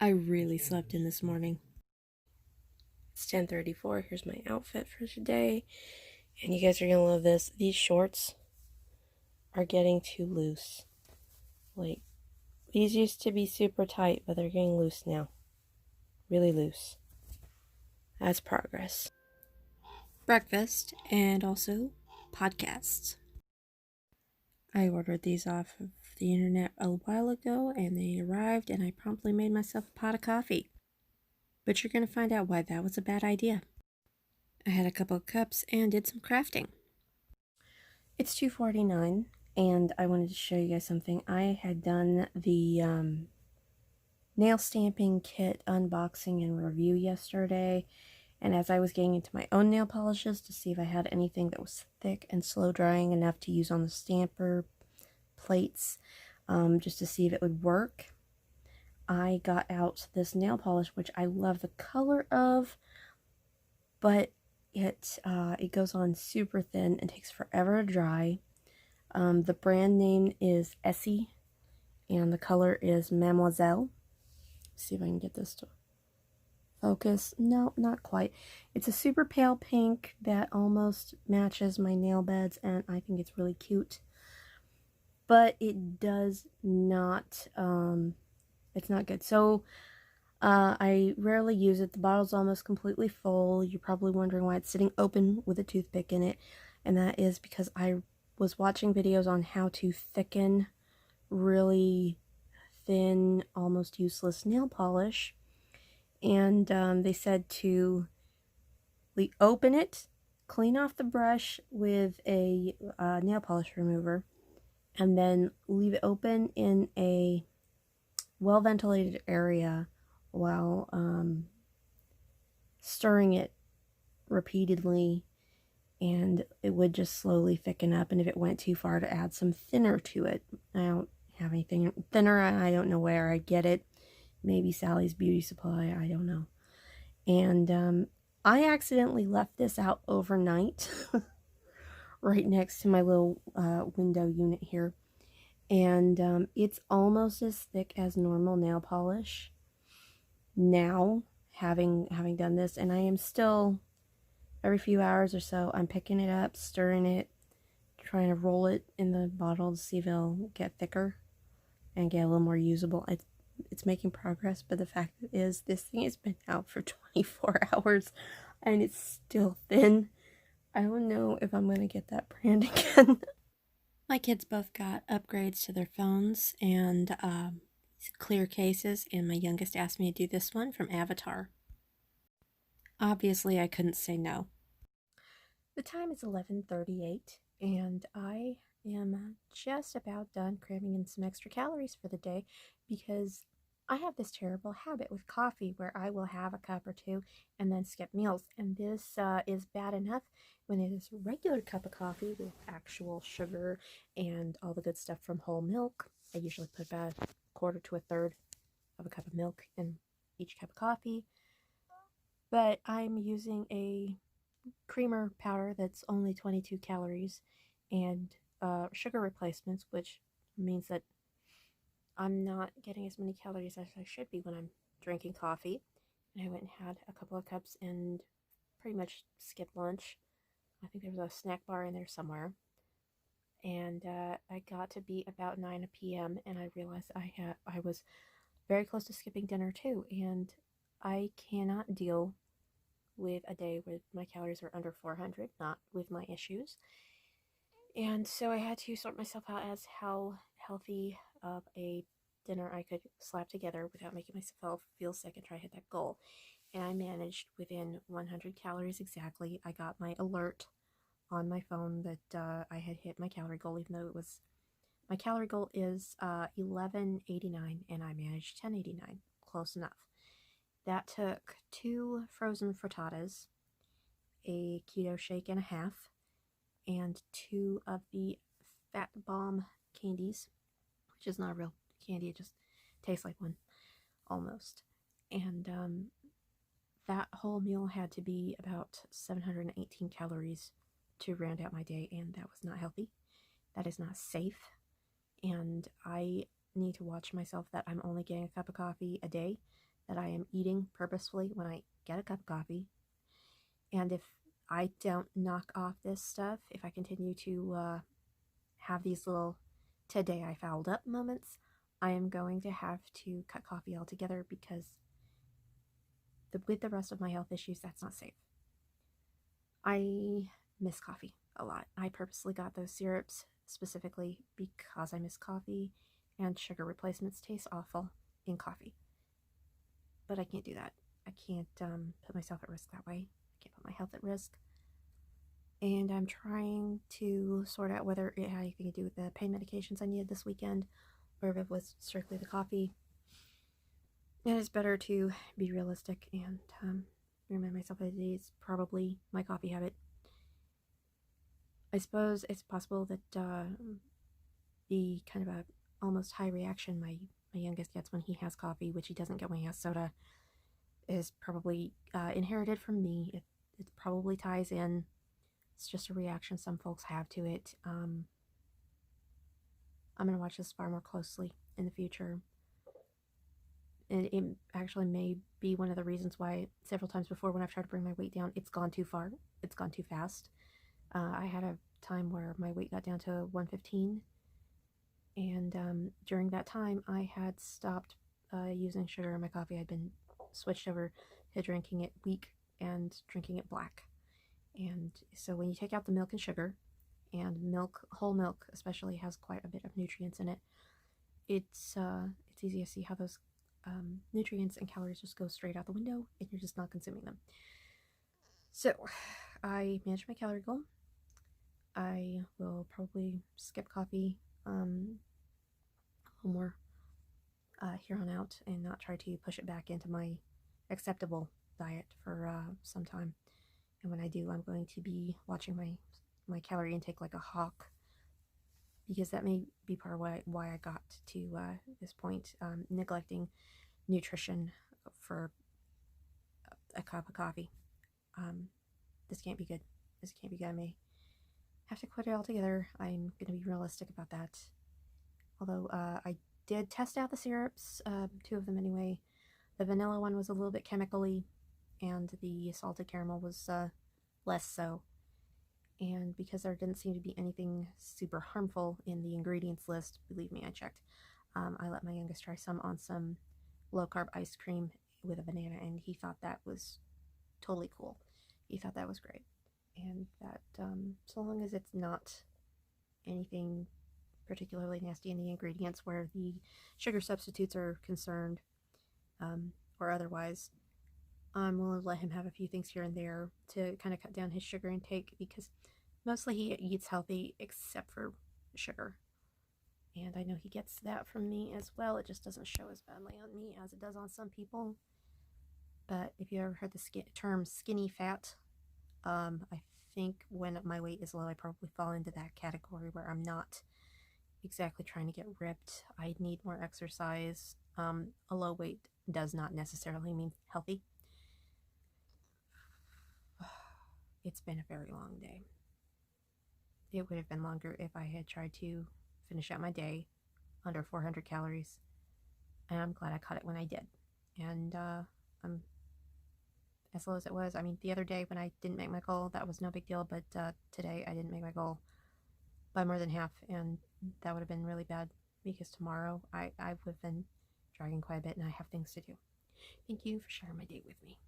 I really slept in this morning. It's 10:34. Here's my outfit for today. And you guys are gonna love this. These shorts are getting too loose. Like, these used to be super tight, but they're getting loose now. Really loose. That's progress. Breakfast and also podcasts. I ordered these off of the internet a while ago and they arrived and I promptly made myself a pot of coffee. But you're gonna find out why that was a bad idea. I had a couple of cups and did some crafting. It's 2:49 and I wanted to show you guys something. I had done the nail stamping kit unboxing and review yesterday, and as I was getting into my own nail polishes to see if I had anything that was thick and slow drying enough to use on the stamper plates, just to see if it would work, I got out this nail polish, which I love the color of, but it goes on super thin and takes forever to dry. The brand name is Essie, and the color is Mademoiselle. Let's see if I can get this to focus. No, not quite. It's a super pale pink that almost matches my nail beds, and I think it's really cute. But it does not, it's not good. So, I rarely use it. The bottle's almost completely full. You're probably wondering why it's sitting open with a toothpick in it, and that is because I was watching videos on how to thicken really thin, almost useless nail polish, and they said to open it, clean off the brush with a nail polish remover, and then leave it open in a well-ventilated area while stirring it repeatedly, and it would just slowly thicken up. And if it went too far, to add some thinner to it. I don't have anything thinner. I don't know where I get it. Maybe Sally's Beauty Supply. I don't know. And I accidentally left this out overnight right next to my little window unit here. And it's almost as thick as normal nail polish now, having done this. And I am still, every few hours or so, I'm picking it up, stirring it, trying to roll it in the bottle to see if it'll get thicker and get a little more usable. It's making progress, but the fact is this thing has been out for 24 hours and it's still thin. I don't know if I'm going to get that brand again. My kids both got upgrades to their phones and clear cases, and my youngest asked me to do this one from Avatar. Obviously, I couldn't say no. The time is 11:38, and I am just about done cramming in some extra calories for the day because I have this terrible habit with coffee where I will have a cup or two and then skip meals. And this is bad enough when it is a regular cup of coffee with actual sugar and all the good stuff from whole milk. I usually put about a quarter to a third of a cup of milk in each cup of coffee. But I'm using a creamer powder that's only 22 calories and sugar replacements, which means that I'm not getting as many calories as I should be when I'm drinking coffee. And I went and had a couple of cups and pretty much skipped lunch. I think there was a snack bar in there somewhere. And I got to be about 9 p.m. and I realized I was very close to skipping dinner too. And I cannot deal with a day where my calories are under 400, not with my issues. And so I had to sort myself out as how healthy of a dinner I could slap together without making myself feel sick and try to hit that goal. And I managed within 100 calories exactly. I got my alert on my phone that I had hit my calorie goal, even though my calorie goal is 1189 and I managed 1089. Close enough. That took 2 frozen frittatas, a keto shake and a half, and 2 of the Fat Bomb candies, which is not a real candy, it just tastes like one, almost. And that whole meal had to be about 718 calories to round out my day, and that was not healthy. That is not safe, and I need to watch myself that I'm only getting a cup of coffee a day that I am eating purposefully when I get a cup of coffee. And if I don't knock off this stuff, if I continue to have these little today I fouled up moments, I am going to have to cut coffee altogether because with the rest of my health issues, that's not safe. I miss coffee a lot. I purposely got those syrups specifically because I miss coffee, and sugar replacements taste awful in coffee. But I can't do that. I can't put myself at risk that way. I can't put my health at risk. And I'm trying to sort out whether it had anything to do with the pain medications I needed this weekend, or if it was strictly the coffee. And it's better to be realistic and remind myself that it is probably my coffee habit. I suppose it's possible that the kind of a almost high reaction my youngest gets when he has coffee, which he doesn't get when he has soda, is probably inherited from me. It probably ties in. It's just a reaction some folks have to it. I'm going to watch this far more closely in the future. And it actually may be one of the reasons why several times before when I've tried to bring my weight down, it's gone too far. It's gone too fast. I had a time where my weight got down to 115. And during that time, I had stopped using sugar in my coffee. I'd been switched over to drinking it weak and drinking it black. And so when you take out the milk and sugar, and milk, whole milk especially, has quite a bit of nutrients in it, it's easy to see how those nutrients and calories just go straight out the window and you're just not consuming them. So I managed my calorie goal. I will probably skip coffee a little more here on out and not try to push it back into my acceptable diet for some time. And when I do, I'm going to be watching my calorie intake like a hawk, because that may be part of why I got to this point, neglecting nutrition for a cup of coffee. This can't be good. This can't be good. I may have to quit it altogether. I'm going to be realistic about that. Although I did test out the syrups, 2 of them anyway. The vanilla one was a little bit chemically, and the salted caramel was less so. And because there didn't seem to be anything super harmful in the ingredients list, believe me, I checked, I let my youngest try some on some low-carb ice cream with a banana, and he thought that was totally cool. He thought that was great. And that so long as it's not anything particularly nasty in the ingredients where the sugar substitutes are concerned, or otherwise, I'm willing to let him have a few things here and there to kind of cut down his sugar intake, because mostly he eats healthy except for sugar. And I know he gets that from me as well. It just doesn't show as badly on me as it does on some people. But if you ever heard the term skinny fat, I think when my weight is low, I probably fall into that category where I'm not exactly trying to get ripped. I need more exercise. A low weight does not necessarily mean healthy. It's been a very long day. It would have been longer if I had tried to finish out my day under 400 calories. And I'm glad I caught it when I did. And I'm as low as it was. I mean, the other day when I didn't make my goal, that was no big deal. But today I didn't make my goal by more than half. And that would have been really bad, because tomorrow I would have been dragging quite a bit and I have things to do. Thank you for sharing my day with me.